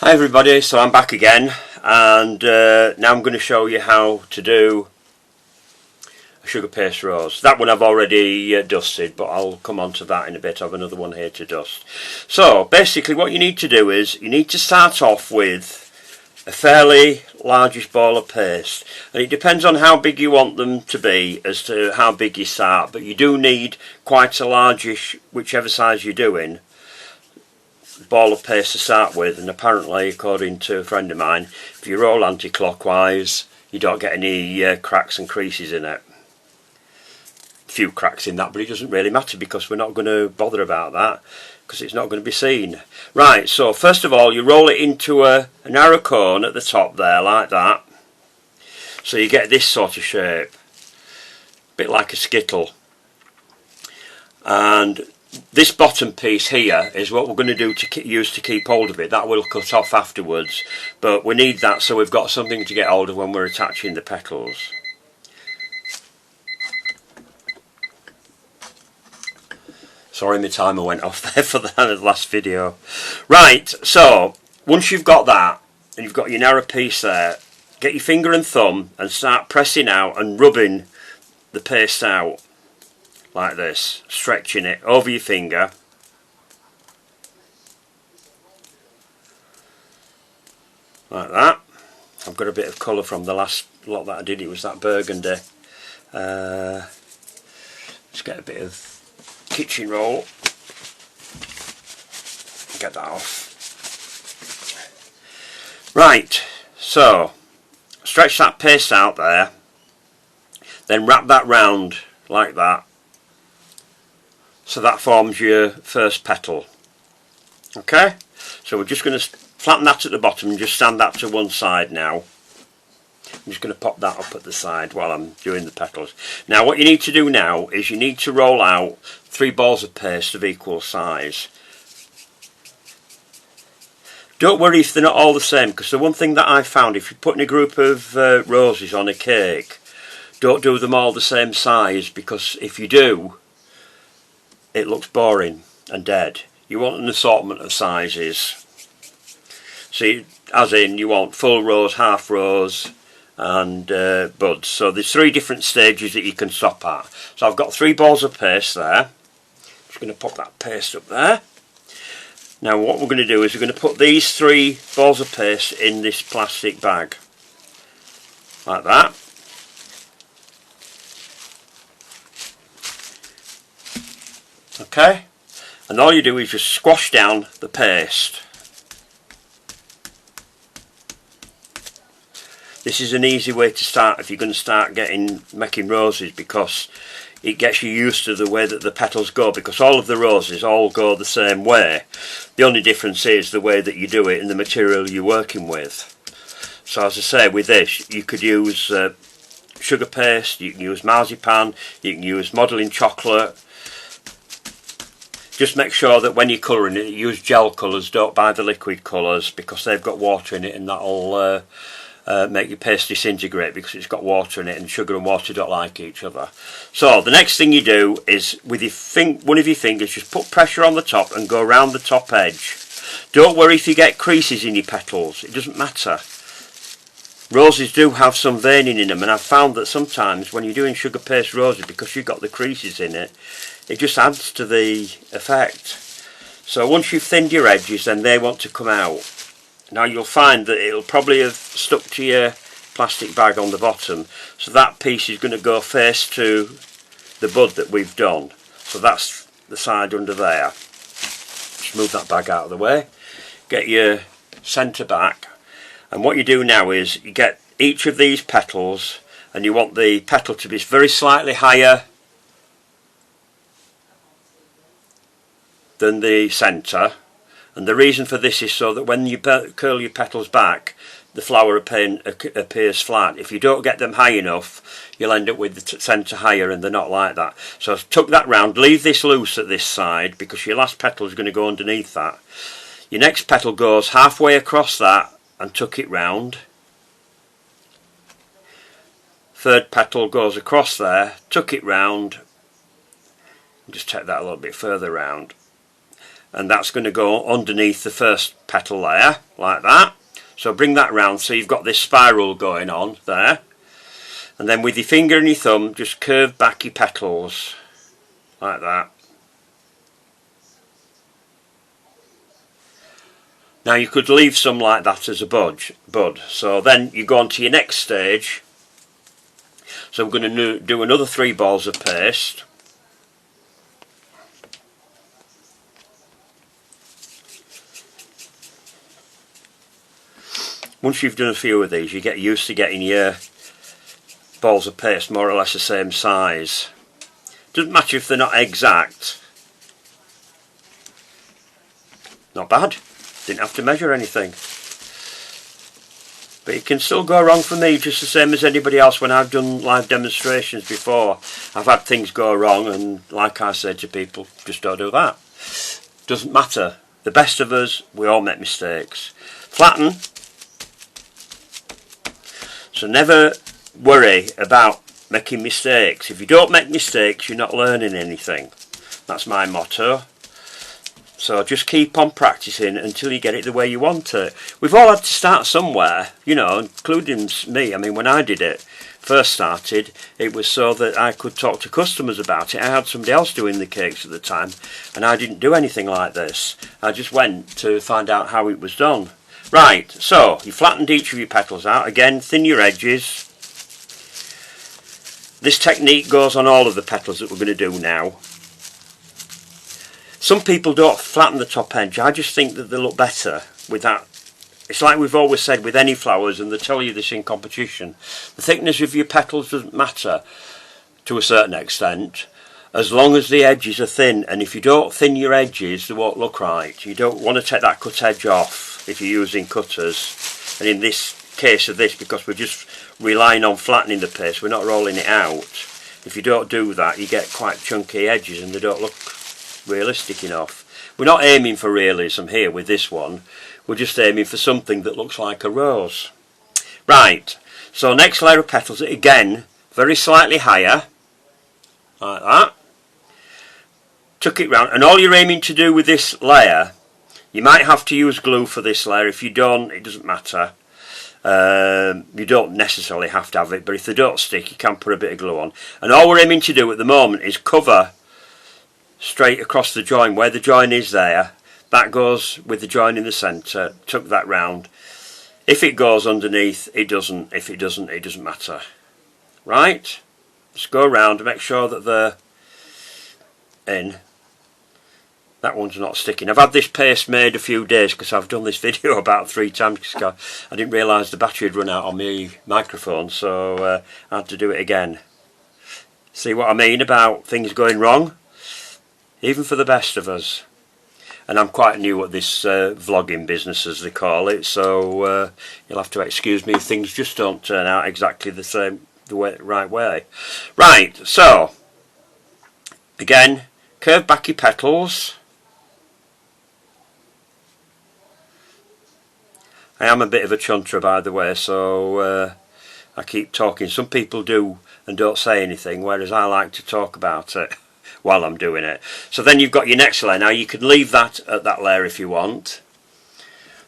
Hi everybody, so I'm back again, and now I'm going to show you how to do a sugar paste rose. That one I've already dusted, but I'll come on to that in a bit. I have another one here to dust. So basically what you need to do is you need to start off with a fairly largish ball of paste, and it depends on how big you want them to be as to how big you start, but you do need quite a largish, whichever size you're doing, ball of paste to start with. And apparently, according to a friend of mine, if you roll anti-clockwise you don't get any cracks and creases in it. A few cracks in that, but it doesn't really matter because we're not going to bother about that because it's not going to be seen. Right, so first of all you roll it into a narrow cone at the top there like that, so you get this sort of shape, a bit like a skittle. And this bottom piece here is what we're going to do to use to keep hold of it. That will cut off afterwards, but we need that so we've got something to get hold of when we're attaching the petals. Sorry, my timer went off there for the last video. Right, so once you've got that and you've got your narrow piece there, get your finger and thumb and start pressing out and rubbing the paste out like this, stretching it over your finger. Like that. I've got a bit of colour from the last lot that I did, it was that burgundy. Let's get a bit of kitchen roll, get that off. Right, so stretch that paste out there, then wrap that round like that, so that forms your first petal. Okay, so we're just going to flatten that at the bottom and just stand that to one side now. I'm just going to pop that up at the side while I'm doing the petals. Now what you need to do now is you need to roll out 3 balls of paste of equal size. Don't worry if they're not all the same, because the one thing that I found, if you're putting a group of roses on a cake, don't do them all the same size, because if you do, it looks boring and dead. You want an assortment of sizes. See, as in you want full rose, half rose, and buds. So there's 3 different stages that you can stop at. So I've got 3 balls of paste there. Just going to pop that paste up there. Now what we're going to do is we're going to put these 3 balls of paste in this plastic bag like that. Okay, and all you do is just squash down the paste. This is an easy way to start if you're going to start making roses, because it gets you used to the way that the petals go, because all of the roses all go the same way. The only difference is the way that you do it and the material you're working with. So as I say, with this you could use sugar paste, you can use marzipan, you can use modelling chocolate. Just make sure that when you're colouring it, you use gel colours, don't buy the liquid colours, because they've got water in it and that'll make your paste disintegrate because it's got water in it, and sugar and water don't like each other. So the next thing you do is with one of your fingers just put pressure on the top and go around the top edge. Don't worry if you get creases in your petals, it doesn't matter. Roses do have some veining in them, and I've found that sometimes when you're doing sugar paste roses, because you've got the creases in it, it just adds to the effect. So once you've thinned your edges, then they want to come out. Now you'll find that it'll probably have stuck to your plastic bag on the bottom, so that piece is going to go face to the bud that we've done. So that's the side under there. Just move that bag out of the way, get your centre back, and what you do now is you get each of these petals, and you want the petal to be very slightly higher than the centre. And the reason for this is so that when you curl your petals back, the flower appears flat. If you don't get them high enough, you'll end up with the centre higher, and they're not like that. So tuck that round, leave this loose at this side, because your last petal is going to go underneath that. Your next petal goes halfway across that and tuck it round. Third petal goes across there, tuck it round. Just take that a little bit further round. And that's going to go underneath the first petal there. like that. So bring that round so you've got this spiral going on there. And then with your finger and your thumb, just curve back your petals like that. Now you could leave some like that as a bud. So then you go on to your next stage. So I'm going to do another 3 balls of paste. Once you've done a few of these, you get used to getting your balls of paste more or less the same size. Doesn't matter if they're not exact. Not bad. Didn't have to measure anything. But it can still go wrong for me just the same as anybody else. When I've done live demonstrations before, I've had things go wrong, and like I said to people, just don't do that. Doesn't matter. The best of us, we all make mistakes. Flatten. So never worry about making mistakes. If you don't make mistakes, you're not learning anything. That's my motto. So just keep on practicing until you get it the way you want it. We've all had to start somewhere, you know, including me. I mean, when I did it, first started, it was so that I could talk to customers about it. I had somebody else doing the cakes at the time, and I didn't do anything like this. I just went to find out how it was done. Right, so you flattened each of your petals out. Again, thin your edges. This technique goes on all of the petals that we're going to do now. Some people don't flatten the top edge. I just think that they look better with that. It's like we've always said with any flowers, and they tell you this in competition. The thickness of your petals doesn't matter to a certain extent, as long as the edges are thin. And if you don't thin your edges, they won't look right. You don't want to take that cut edge off if you're using cutters. And in this case of this, because we're just relying on flattening the paste, we're not rolling it out. If you don't do that, you get quite chunky edges and they don't look realistic enough. We're not aiming for realism here with this one. We're just aiming for something that looks like a rose. Right, so next layer of petals, again, very slightly higher, like that. Tuck it round, and all you're aiming to do with this layer, you might have to use glue for this layer. If you don't, it doesn't matter. You don't necessarily have to have it, but if they don't stick, you can put a bit of glue on. And all we're aiming to do at the moment is cover straight across the join. Where the join is there, that goes with the join in the centre. Tuck that round. If it goes underneath, it doesn't. If it doesn't, it doesn't matter. Right? Just go around and make sure that they're in. That one's not sticking. I've had this paste made a few days because I've done this video about 3 times because I didn't realise the battery had run out on my microphone, so I had to do it again. See what I mean about things going wrong? Even for the best of us. And I'm quite new at this vlogging business, as they call it, so you'll have to excuse me if things just don't turn out exactly the right way. Right, so again, curve back your petals. I am a bit of a chunter, by the way, so I keep talking. Some people do and don't say anything, whereas I like to talk about it while I'm doing it. So then you've got your next layer. Now you can leave that at that layer if you want.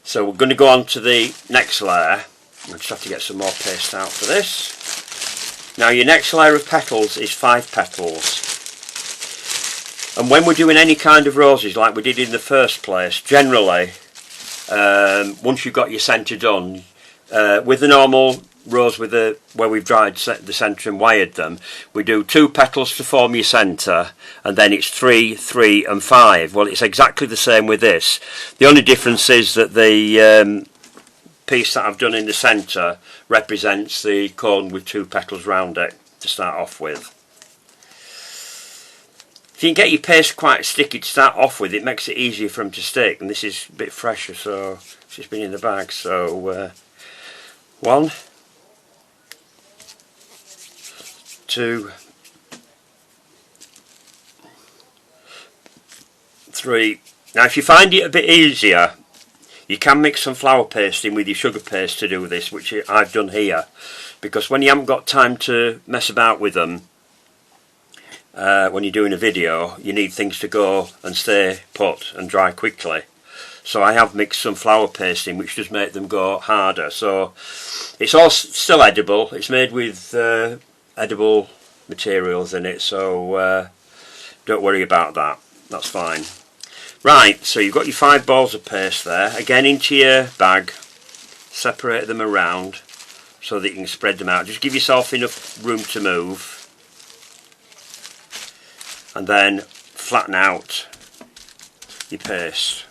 So we're going to go on to the next layer. I just have to get some more paste out for this. Now your next layer of petals is 5 petals. And when we're doing any kind of roses like we did in the first place, generally, once you've got your centre done, with the normal rose where we've dried the centre and wired them, we do 2 petals to form your centre, and then it's 3, 3 and 5. Well, it's exactly the same with this. The only difference is that the piece that I've done in the centre represents the cone with 2 petals round it to start off with. If you can get your paste quite sticky to start off with, it makes it easier for them to stick. And this is a bit fresher, so it's just been in the bag. So 1, 2, 3. Now if you find it a bit easier, you can mix some flour paste in with your sugar paste to do this, which I've done here. Because when you haven't got time to mess about with them, when you're doing a video, you need things to go and stay put and dry quickly. so I have mixed some flour paste in, which does make them go harder. So it's all still edible. It's made with edible materials in it, so don't worry about that. That's fine. Right, so you've got your 5 balls of paste there. Again, into your bag, separate them around so that you can spread them out. Just give yourself enough room to move, and then flatten out your paste.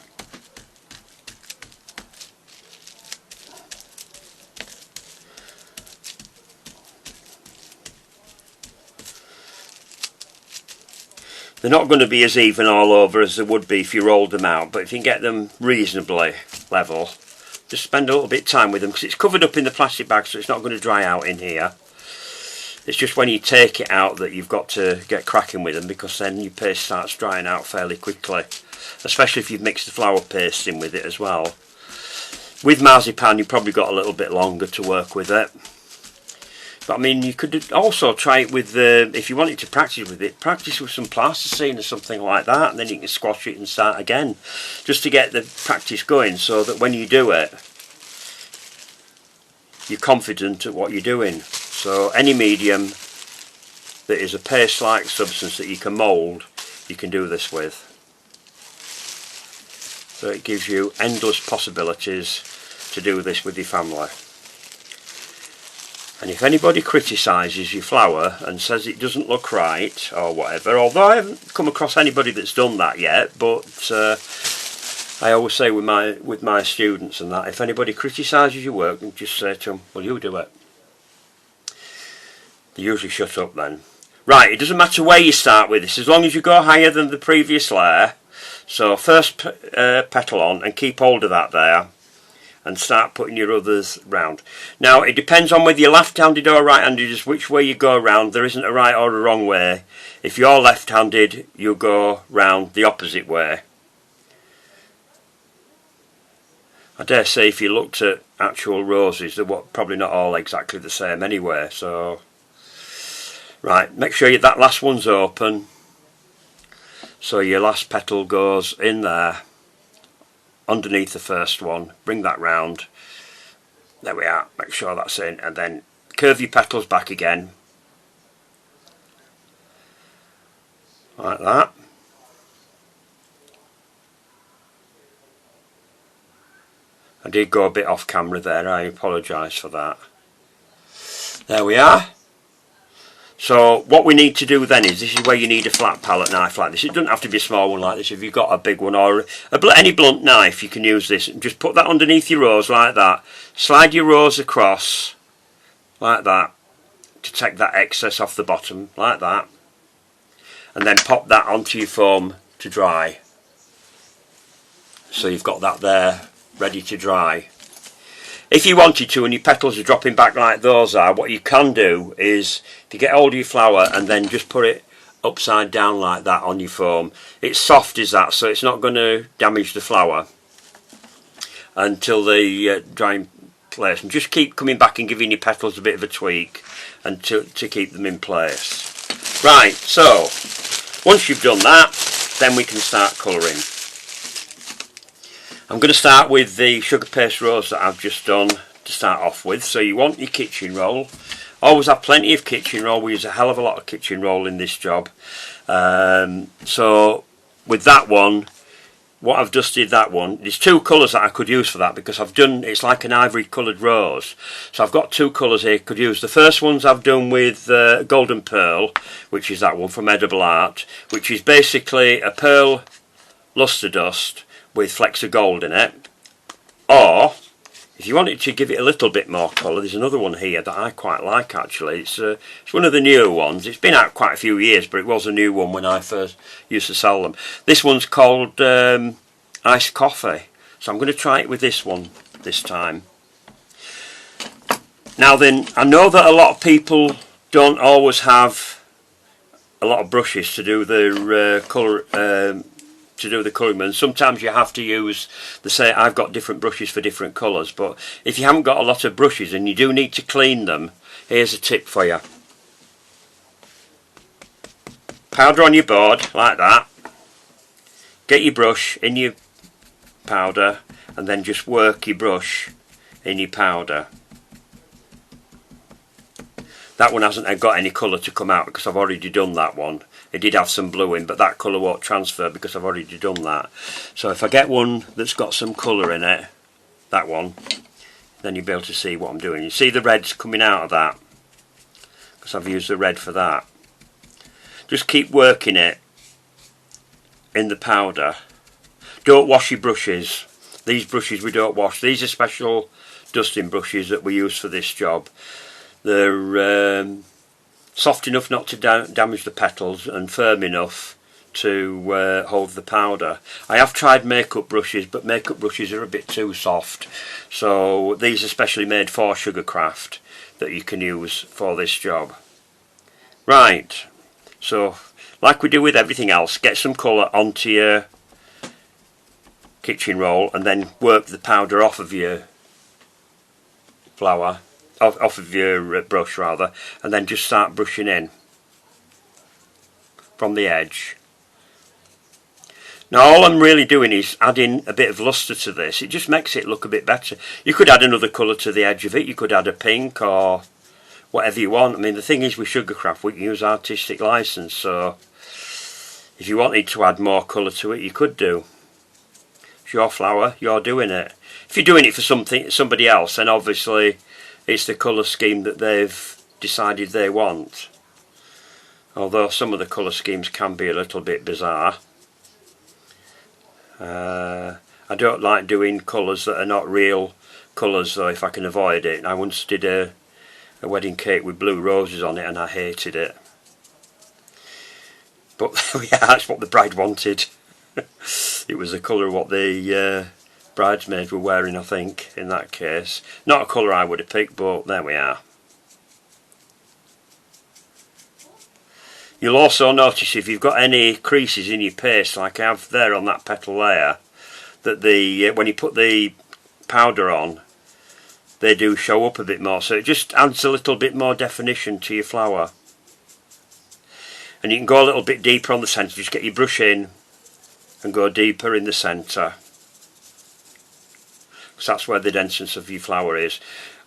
They're not going to be as even all over as they would be if you rolled them out, but if you can get them reasonably level, just spend a little bit of time with them, because it's covered up in the plastic bag, so it's not going to dry out in here. It's just when you take it out that you've got to get cracking with them, because then your paste starts drying out fairly quickly, especially if you've mixed the flour paste in with it as well. With marzipan you've probably got a little bit longer to work with it. But I mean, you could also try it with, if you wanted to practice with it, practice with some plasticine or something like that, and then you can squash it and start again, just to get the practice going, so that when you do it, you're confident at what you're doing. So any medium that is a paste-like substance that you can mould, you can do this with. So it gives you endless possibilities to do this with your family. And if anybody criticises your flour and says it doesn't look right or whatever, although I haven't come across anybody that's done that yet, but I always say with my students and that, if anybody criticises your work, just say to them, well, you do it. They usually shut up then. Right, it doesn't matter where you start with this, as long as you go higher than the previous layer. So first petal on, and keep hold of that there, and start putting your others round. Now it depends on whether you're left-handed or right-handed, just which way you go round. There isn't a right or a wrong way. If you're left-handed, you'll go round the opposite way. I dare say if you looked at actual roses, they're probably not all exactly the same anyway. So right, make sure that last one's open, so your last petal goes in there underneath the first one. Bring that round, there we are, make sure that's in, and then curve your petals back again like that. I did go a bit off camera there, I apologise for that. There we are. So what we need to do then is, this is where you need a flat palette knife like this. It doesn't have to be a small one like this. If you've got a big one or any blunt knife, you can use this. And just put that underneath your rose like that. Slide your rose across like that to take that excess off the bottom like that. And then pop that onto your foam to dry. So you've got that there ready to dry. If you wanted to and your petals are dropping back like those are, what you can do is to get hold of your flour and then just put it upside down like that on your foam. It's soft as that, so it's not going to damage the flour until the drying place. And just keep coming back and giving your petals a bit of a tweak and to keep them in place. Right, so once you've done that, then we can start colouring. I'm going to start with the sugar paste rose that I've just done to start off with. So you want your kitchen roll. Always have plenty of kitchen roll. We use a hell of a lot of kitchen roll in this job. So with that one, what I've dusted that one, there's 2 colours that I could use for that, because I've done, it's like an ivory coloured rose. So I've got 2 colours here I could use. The first ones I've done with Golden Pearl, which is that one from Edible Art, which is basically a pearl lustre dust with flecks of gold in it. Or if you wanted to give it a little bit more colour, there's another one here that I quite like actually. It's one of the newer ones. It's been out quite a few years, but it was a new one when I first used to sell them. This one's called Iced Coffee, so I'm going to try it with this one this time. Now then, I know that a lot of people don't always have a lot of brushes to do their colour, to do the colouring, and sometimes you have to use I've got different brushes for different colours, but if you haven't got a lot of brushes and you do need to clean them, here's a tip for you. Powder on your board like that, get your brush in your powder, and then just work your brush in your powder. That one hasn't got any colour to come out because I've already done that one. It did have some blue in, but that colour won't transfer because I've already done that. So if I get one that's got some colour in it, that one, then you'll be able to see what I'm doing. You see the reds coming out of that because I've used the red for that. Just keep working it in the powder. Don't wash your brushes. These brushes we don't wash. These are special dusting brushes that we use for this job. They're soft enough not to damage the petals and firm enough to hold the powder. I have tried makeup brushes, but makeup brushes are a bit too soft. So these are specially made for sugarcraft that you can use for this job. Right, so like we do with everything else, get some colour onto your kitchen roll and then work the powder off of your flour, off of your brush rather, and then just start brushing in from the edge. Now all I'm really doing is adding a bit of lustre to this. It just makes it look a bit better. You could add another colour to the edge of it. You could add a pink or whatever you want. I mean, the thing is with sugarcraft we can use artistic license, so if you wanted to add more colour to it you could do. It's your flower, you're doing it. If you're doing it for somebody else, then obviously it's the colour scheme that they've decided they want. Although some of the colour schemes can be a little bit bizarre. I don't like doing colours that are not real colours though, if I can avoid it. I once did a wedding cake with blue roses on it and I hated it. But yeah, that's what the bride wanted. It was the colour of what the bridesmaids were wearing, I think, in that case. Not a colour I would have picked, but there we are. You'll also notice if you've got any creases in your paste, like I have there on that petal layer, that when you put the powder on, they do show up a bit more. So it just adds a little bit more definition to your flower. And you can go a little bit deeper on the centre. Just get your brush in and go deeper in the centre, because that's where the denseness of your flower is.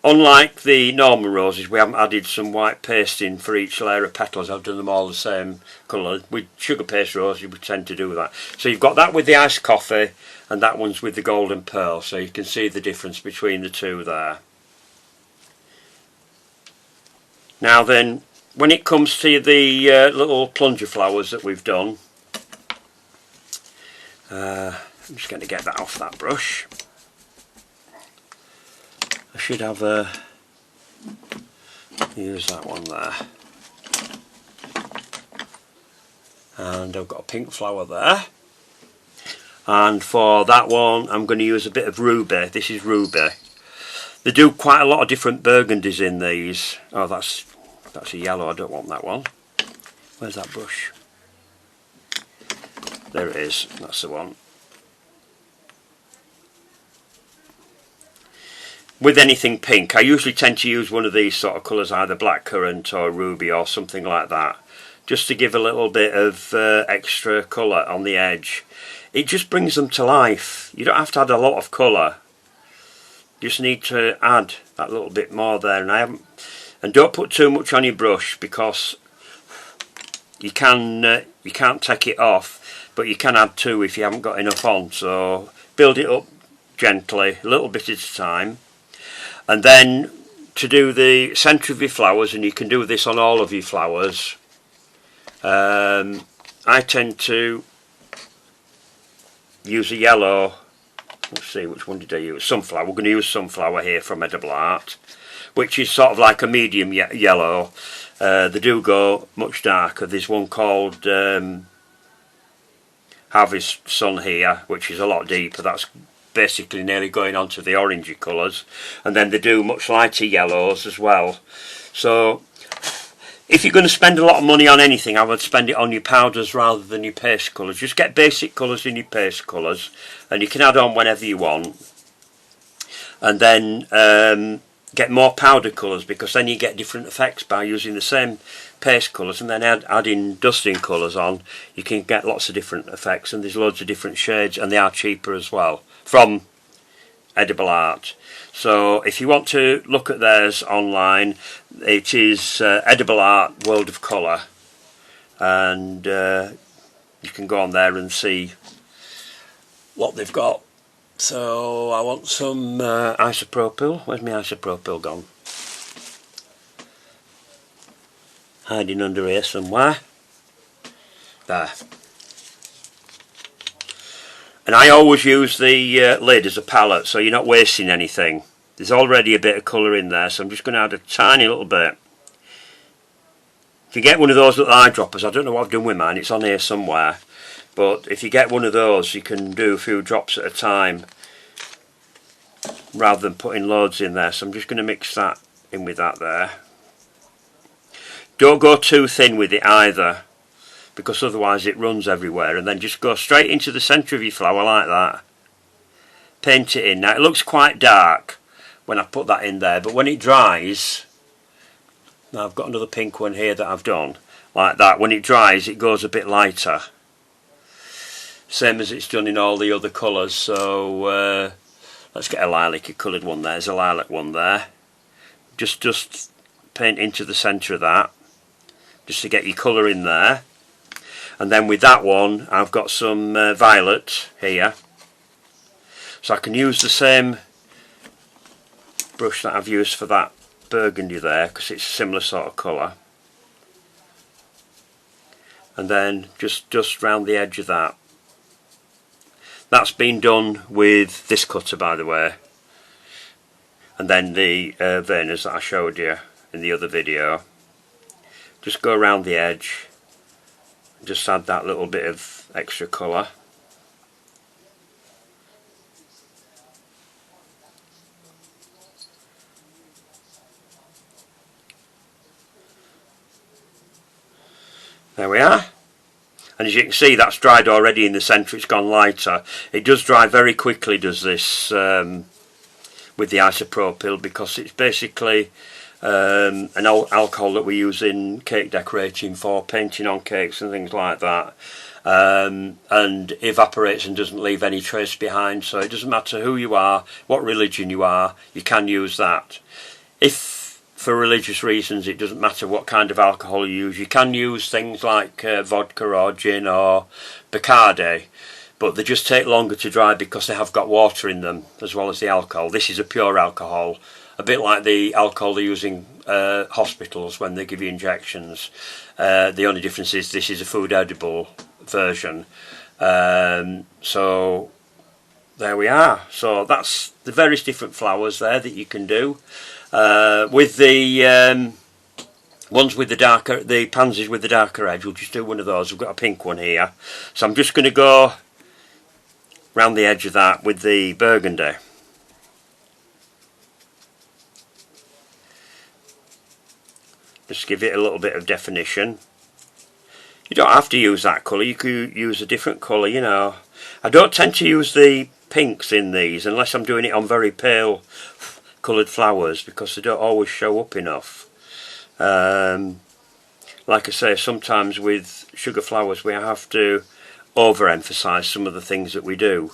Unlike the normal roses, we haven't added some white paste in for each layer of petals. I've done them all the same colour. With sugar paste roses we tend to do that. So you've got that with the iced coffee and that one's with the golden pearl, so you can see the difference between the two there. Now then, when it comes to the little plunger flowers that we've done, I'm just going to get that off that brush. I should have use that one there, and I've got a pink flower there, and for that one I'm going to use a bit of ruby. This is ruby. They do quite a lot of different burgundies in these. Oh, that's a yellow. I don't want that one. Where's that brush? There it is, that's the one. With anything pink, I usually tend to use one of these sort of colours, either blackcurrant or ruby or something like that, just to give a little bit of extra colour on the edge. It just brings them to life. You don't have to add a lot of colour. You just need to add that little bit more there, and don't put too much on your brush, because you can't take it off, but you can add too if you haven't got enough on. So build it up gently, a little bit at a time. And then to do the centre of your flowers, and you can do this on all of your flowers, I tend to use a yellow. Let's see, which one did I use? Sunflower. We're going to use sunflower here from Edible Art, which is sort of like a medium yellow. They do go much darker. There's one called Harvest Sun here, which is a lot deeper. That's basically nearly going on to the orangey colours, and then they do much lighter yellows as well. So if you're going to spend a lot of money on anything, I would spend it on your powders rather than your paste colours. Just get basic colours in your paste colours, and you can add on whenever you want. And then get more powder colours, because then you get different effects by using the same paste colours, and then adding dusting colours on. You can get lots of different effects, and there's loads of different shades, and they are cheaper as well from Edible Art. So if you want to look at theirs online, it is Edible Art World of Colour, and you can go on there and see what they've got. So I want some isopropyl. Where's my isopropyl gone? Hiding under here somewhere. There. And I always use the lid as a palette, so you're not wasting anything. There's already a bit of colour in there, so I'm just going to add a tiny little bit. If you get one of those little eyedroppers, I don't know what I've done with mine, it's on here somewhere. But if you get one of those, you can do a few drops at a time rather than putting loads in there. So I'm just going to mix that in with that there. Don't go too thin with it either, because otherwise it runs everywhere. And then just go straight into the centre of your flower like that. Paint it in. Now it looks quite dark when I put that in there, but when it dries, now I've got another pink one here that I've done like that. When it dries, it goes a bit lighter, same as it's done in all the other colours. So let's get a lilac coloured one there. There's a lilac one there. Just paint into the centre of that, just to get your colour in there. And then with that one, I've got some violet here, so I can use the same brush that I've used for that burgundy there, because it's a similar sort of colour. And then just round the edge of that. That's been done with this cutter, by the way, and then the veiners that I showed you in the other video. Just go around the edge, just add that little bit of extra colour. There we are. And as you can see, that's dried already in the centre, it's gone lighter. It does dry very quickly, does this, with the isopropyl, because it's basically an alcohol that we use in cake decorating for painting on cakes and things like that. And evaporates and doesn't leave any trace behind, so it doesn't matter who you are, what religion you are, you can use that. If for religious reasons it doesn't matter what kind of alcohol you use, you can use things like vodka or gin or Bacardi, but they just take longer to dry because they have got water in them as well as the alcohol. This is a pure alcohol, a bit like the alcohol they use in hospitals when they give you injections. The only difference is this is a food edible version. So there we are. So that's the various different flowers there that you can do. With the ones with the darker, the pansies with the darker edge, we'll just do one of those. We've got a pink one here, so I'm just going to go round the edge of that with the burgundy. Just give it a little bit of definition. You don't have to use that colour, you could use a different colour, you know. I don't tend to use the pinks in these unless I'm doing it on very pale coloured flowers, because they don't always show up enough. Like I say, sometimes with sugar flowers we have to overemphasise some of the things that we do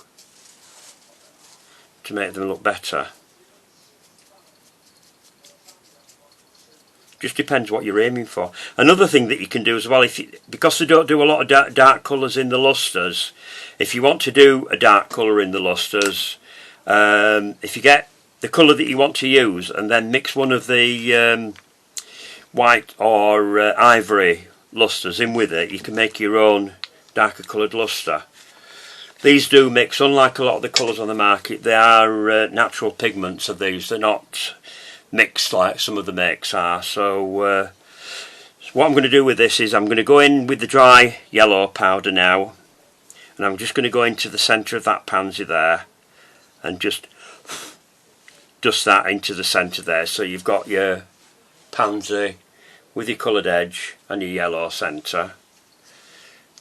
to make them look better. Just depends what you're aiming for. Another thing that you can do as well, because they don't do a lot of dark colours in the lustres, if you want to do a dark colour in the lustres, if you get the colour that you want to use and then mix one of the white or ivory lustres in with it, you can make your own darker coloured lustre. These do mix, unlike a lot of the colours on the market, they are natural pigments of these, they're not mixed like some of the makes are. So what I'm going to do with this is I'm going to go in with the dry yellow powder now, and I'm just going to go into the centre of that pansy there and just dust that into the centre there, so you've got your pansy with your coloured edge and your yellow centre.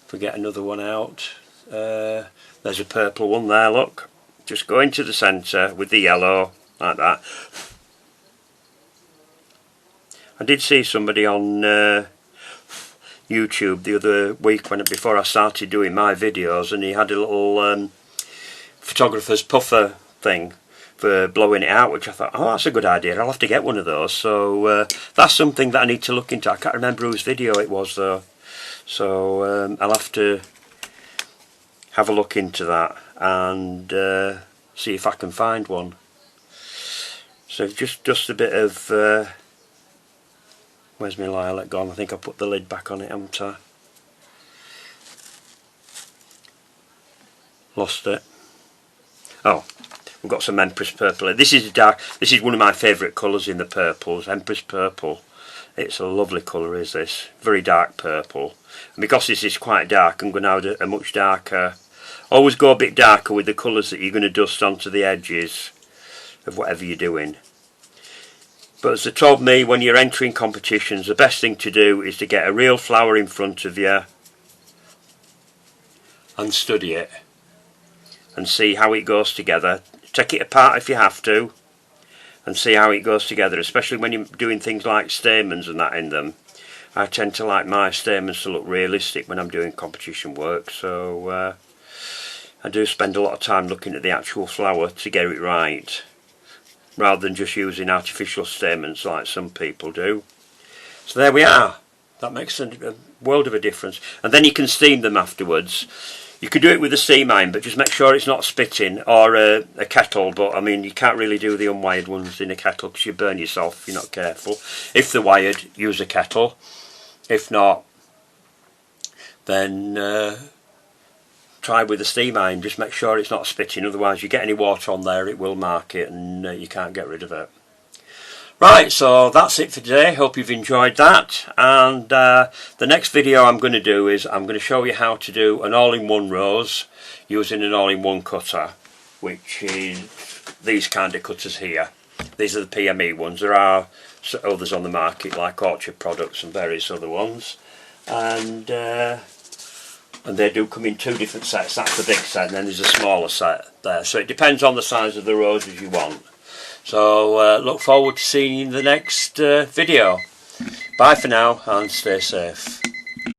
If we get another one out, there's a purple one there, look. Just go into the centre with the yellow like that. I did see somebody on YouTube the other week before I started doing my videos, and he had a little photographer's puffer thing for blowing it out, which I thought, oh, that's a good idea, I'll have to get one of those. So that's something that I need to look into. I can't remember whose video it was though, so I'll have to have a look into that and see if I can find one. So just a bit of where's my lilac gone? I think I put the lid back on it, haven't I? Lost it. Oh, we've got some Empress Purple. This is dark. This is one of my favourite colours in the purples. Empress Purple. It's a lovely colour, is this? Very dark purple. And because this is quite dark, I'm going to have a much darker. Always go a bit darker with the colours that you're going to dust onto the edges of whatever you're doing. But as they told me, when you're entering competitions, the best thing to do is to get a real flower in front of you and study it and see how it goes together. Take it apart if you have to and see how it goes together, especially when you're doing things like stamens and that in them. I tend to like my stamens to look realistic when I'm doing competition work, so I do spend a lot of time looking at the actual flower to get it right, rather than just using artificial stamens like some people do. So there we are. That makes a world of a difference. And then you can steam them afterwards. You could do it with a steam iron, but just make sure it's not spitting, or a kettle. But I mean, you can't really do the unwired ones in a kettle because you burn yourself if you're not careful. If they're wired, use a kettle. If not, then try with a steam iron. Just make sure it's not spitting, otherwise you get any water on there, it will mark it and you can't get rid of it. Right, so that's it for today. Hope you've enjoyed that, and the next video I'm going to do is I'm going to show you how to do an all-in-one rose using an all-in-one cutter, which is these kind of cutters here. These are the PME ones. There are others on the market like Orchard Products and various other ones, and they do come in two different sets. That's the big set, and then there's a smaller set there, so it depends on the size of the roses you want. So look forward to seeing you in the next video. Bye for now and stay safe.